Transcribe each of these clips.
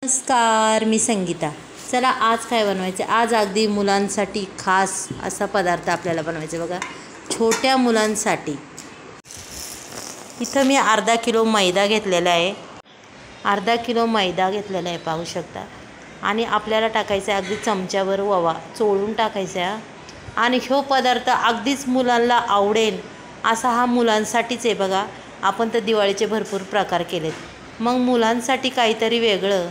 नमस्कार, मी संगीता. चला आज काय बनवायचं. आज अगदी मुलांसाठी खास असा पदार्थ आपल्याला बनवायचा बघा, छोट्या मुलांसाठी. इथं मी अर्धा किलो मैदा घेतलेला आहे. पाहू शकता. आणि आपल्याला टाकायचा अगदी चमच्यावर ओवा चोळून टाकायचा. आणि ह्यो पदार्थ अगदीच मुलांना आवडेल असा हा मुलांसाठीच आहे बघा. आपण तर दिवाळीचे भरपूर प्रकार केलेत, मग मुलांसाठी काहीतरी वेगळं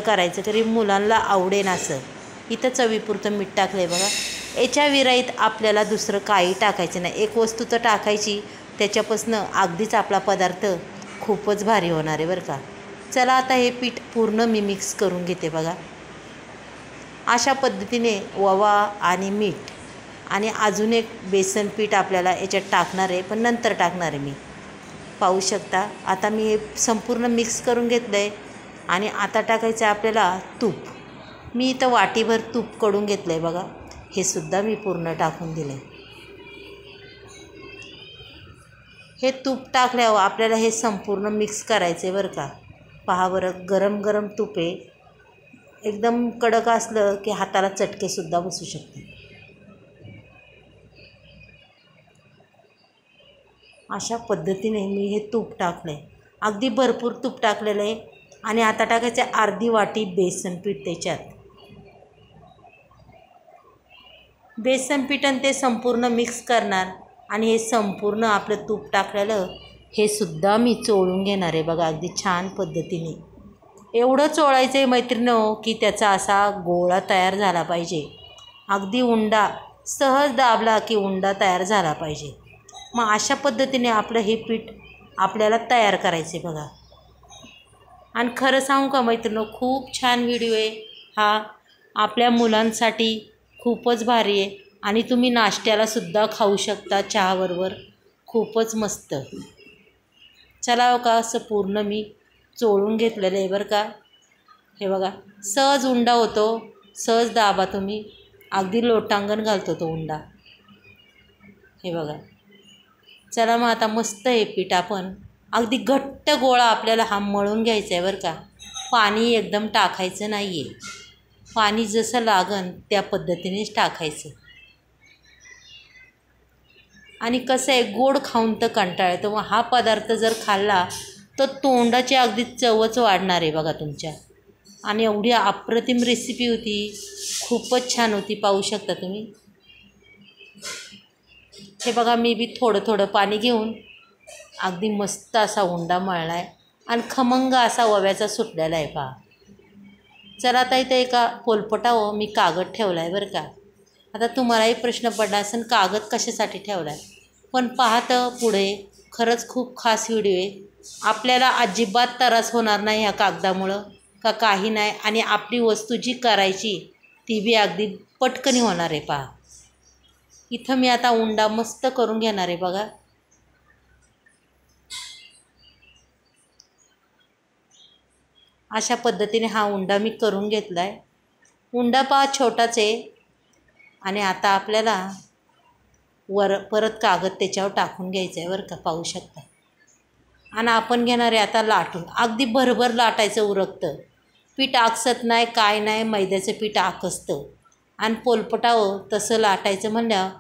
करायचं तरी मुलांना आवडेन असं. इथं चवीपुरतं मीठ टाकलं आहे बघा. याच्या विरहित आपल्याला दुसरं काही टाकायचं नाही. एक वस्तू तर टाकायची, त्याच्यापासून अगदीच आपला पदार्थ खूपच भारी होणार आहे बरं का. चला आता हे पीठ पूर्ण मी मिक्स करून घेते बघा. अशा पद्धतीने ओवा आणि मीठ आणि अजून एक बेसन पीठ आपल्याला याच्यात टाकणार आहे, पण नंतर टाकणार आहे मी. पाहू शकता. आता मी हे संपूर्ण मिक्स करून घेतलं आहे. आणि आता टाकायचं आहे आपल्याला तूप. मी इथं वाटीभर तूप कढून घेतलं आहे बघा. हे सुद्धा मी पूर्ण टाकून दिलं आहे. हे तूप टाकल्यावर आपल्याला हे संपूर्ण मिक्स करायचं आहे बरं का. पहा बरं, गरम गरम तूप आहे. एकदम कडक असलं की हाताला चटकेसुद्धा बसू शकते. अशा पद्धतीने मी हे तूप टाकलं आहे. अगदी भरपूर तूप टाकलेलं आहे. आणि आता टाकायचं आहे अर्धी वाटी बेसन पीठ त्याच्यात. बेसन पीठ आणि ते संपूर्ण मिक्स करणार. आणि हे संपूर्ण आपलं तूप टाकलेलं हे सुद्धा मी चोळून घेणार आहे बघा, अगदी छान पद्धतीने. एवढं चोळायचं आहे मैत्रिणींनो की त्याचा असा गोळा तयार झाला पाहिजे. अगदी उंडा सहज दाबला की उंडा तयार झाला पाहिजे. मग अशा पद्धतीने आपलं हे पीठ आपल्याला तयार करायचं आहे बघा. आणि खरं सांगू का मैत्रिणींनो, खूप छान व्हिडिओ आहे हा. आपल्या मुलांसाठी खूपच भारी आहे. आणि तुम्ही नाश्त्यालासुद्धा खाऊ शकता चहाबरोबर. खूपच मस्त. चला का असं पूर्ण मी चोळून घेतलेलं आहे बरं का. हे बघा, सहज उंडा होतो. सहज दाबा तुम्ही, अगदी लोटांगण घालतो तो उंडा. हे बघा. चला मग आता मस्त हे पीठ आपण अगदी घट्ट गोळा आपल्याला हा मळून घ्यायचा आहे बरं का. पाणी एकदम टाकायचं नाही आहे. पाणी जसं लागन त्या पद्धतीनेच टाकायचं. आणि कसं आहे, गोड खाऊन तर कंटाळा येतो. मग हा पदार्थ जर खाल्ला तर तोंडाची अगदी चवच वाढणार आहे बघा तुमच्या. आणि एवढी अप्रतिम रेसिपी होती, खूपच छान होती. पाहू शकता तुम्ही. हे बघा, मी बी थोडं थोडं पाणी घेऊन अगदी मस्त असा उंडा मळला आहे. आणि खमंग असा ओव्याचा सुटलेला आहे पहा. चला आता इथं एका पोलपटावर मी कागद ठेवला आहे बरं का. आता तुम्हालाही प्रश्न पडला असेल कागद कशासाठी ठेवला आहे. पण पाहतं पुढे खरंच खूप खास व्हिडिओ आहे. आपल्याला अजिबात त्रास होणार नाही ह्या कागदामुळं का काही नाही. आणि आपली वस्तू जी करायची ती बी अगदी पटकन होणार आहे पहा. इथं मी आता उंडा मस्त करून घेणार आहे बघा. अशा पद्धतीने हा उंडा मी करून घेतला आहे. उंडा पहा छोटाच आहे. आणि आता आपल्याला परत कागद त्याच्यावर टाकून घ्यायचं आहे बरं का. पाहू शकता. आणि आपण घेणार आहे आता लाटून. अगदी भरभर लाटायचं उरकतं. पीठ आकसत नाही, काय नाही. मैद्याचं पीठ आकसतं. आणि पोलपटावर तसं लाटायचं म्हणल्यावर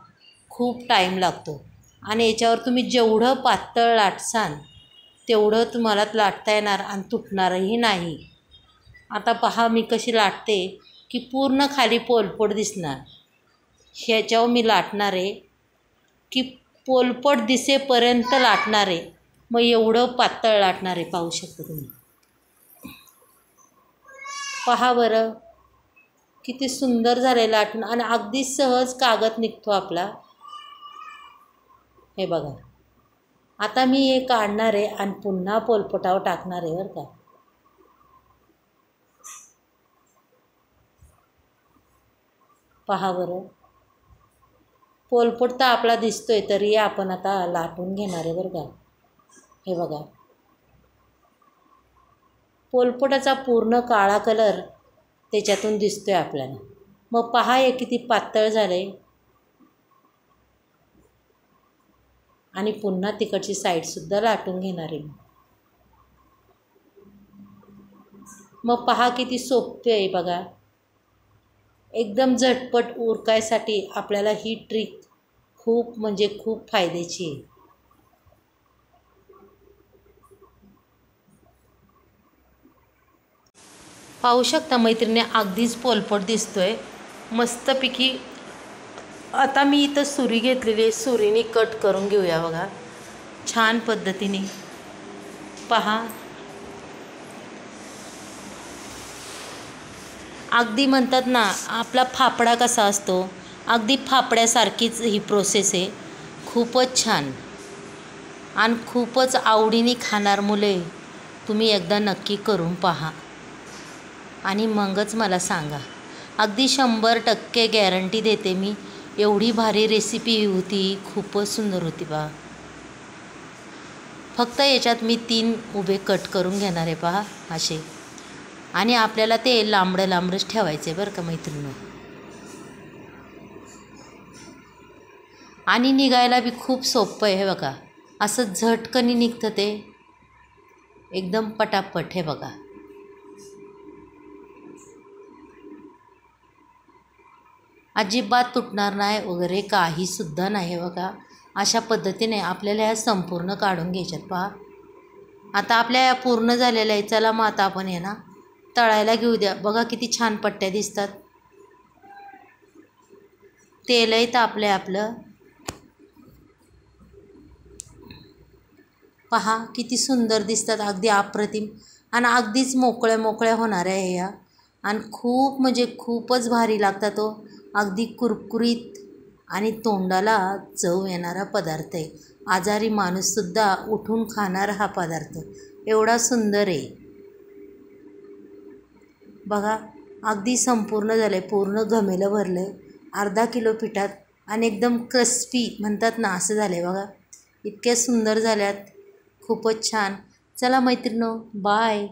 खूप टाईम लागतो. आणि याच्यावर तुम्ही जेवढं पातळ लाटसाल तेवढं तुम्हाला लाटता येणार आणि तुटणारही नाही. आता पहा मी कशी लाटते की पूर्ण खाली पोलपट दिसणार. ह्याच्यावर मी लाटणार आहे की पोलपट दिसेपर्यंत लाटणार आहे. मग एवढं पातळ लाटणार आहे. पाहू शकता तुम्ही. पहा बरं किती सुंदर झालं लाटून. आणि अगदी सहज कागद निघतो आपला. हे बघा. आता मी हे काढणार आहे आणि पुन्हा पोलपटावर टाकणार आहे बरं का. पहा बरं, पोलपट तर आपला दिसतोय तरी आपण आता लाटून घेणार आहे बरं का. हे बघा, पोलपटाचा पूर्ण काळा कलर त्याच्यातून दिसतोय आपल्याला. मग पहा हे किती पातळ झालं आहे. आणि पुन्हा तिकडची साईडसुद्धा लाटून घेणार आहे. मग पहा किती सोपे आहे बघा. एकदम झटपट उरकायसाठी आपल्याला ही ट्रिक खूप म्हणजे खूप फायद्याची आहे. पाहू शकता मैत्रिणी, अगदीच पोलपट दिसतोय मस्तपैकी. आता मी इथं सुरी घेतलेली आहे, सुरीने कट करून घेऊया बघा छान पद्धतीने. पहा अगदी म्हणतात ना आपला फाफडा कसा असतो, अगदी फाफड्यासारखीच ही प्रोसेस आहे. खूपच छान आणि खूपच आवडीने खाणार मुले. तुम्ही एकदा नक्की करून पहा आणि मगच मला सांगा. अगदी 100% गॅरंटी देते मी. एवढी भारी रेसिपी होती, खूपच सुंदर होती पहा. फक्त याच्यात मी 3 उभे कट करून घेणार आहे पहा असे. आणि आपल्याला ते लांबडं लांबडंच ठेवायचं आहे बरं का मैत्रिणी. आणि निघायला बी खूप सोपं आहे हे बघा. असं झटकनी निघतं ते एकदम पटापट. हे बघा अजिबात तुटणार नाही वगैरे काहीसुद्धा नाही. हे बघा अशा पद्धतीने आपल्याला ह्या संपूर्ण काढून घ्यायच्यात पहा. आता आपल्या या पूर्ण झालेल्या आहे. चला मग आता आपण हे ना तळायला घेऊ द्या. बघा किती छान पट्ट्या दिसतात. तेलही तापलंय आपलं. पहा किती सुंदर दिसतात, अगदी अप्रतिम. आणि अगदीच मोकळ्या मोकळ्या होणाऱ्या आहे या. आणि खूप म्हणजे खूपच भारी लागतात तो. अगदी कुरकुरीत आणि तोंडाला चव येणारा पदार्थ आहे. आजारी माणूससुद्धा उठून खाणारा हा पदार्थ एवढा सुंदर आहे. बघा अगदी संपूर्ण झालं आहे, पूर्ण घमेलं भरलं आहे अर्धा किलो पिठात. आणि एकदम क्रिस्पी म्हणतात ना असं झालं आहे बघा. इतक्या सुंदर झाल्यात, खूपच छान. चला मैत्रिणो, बाय.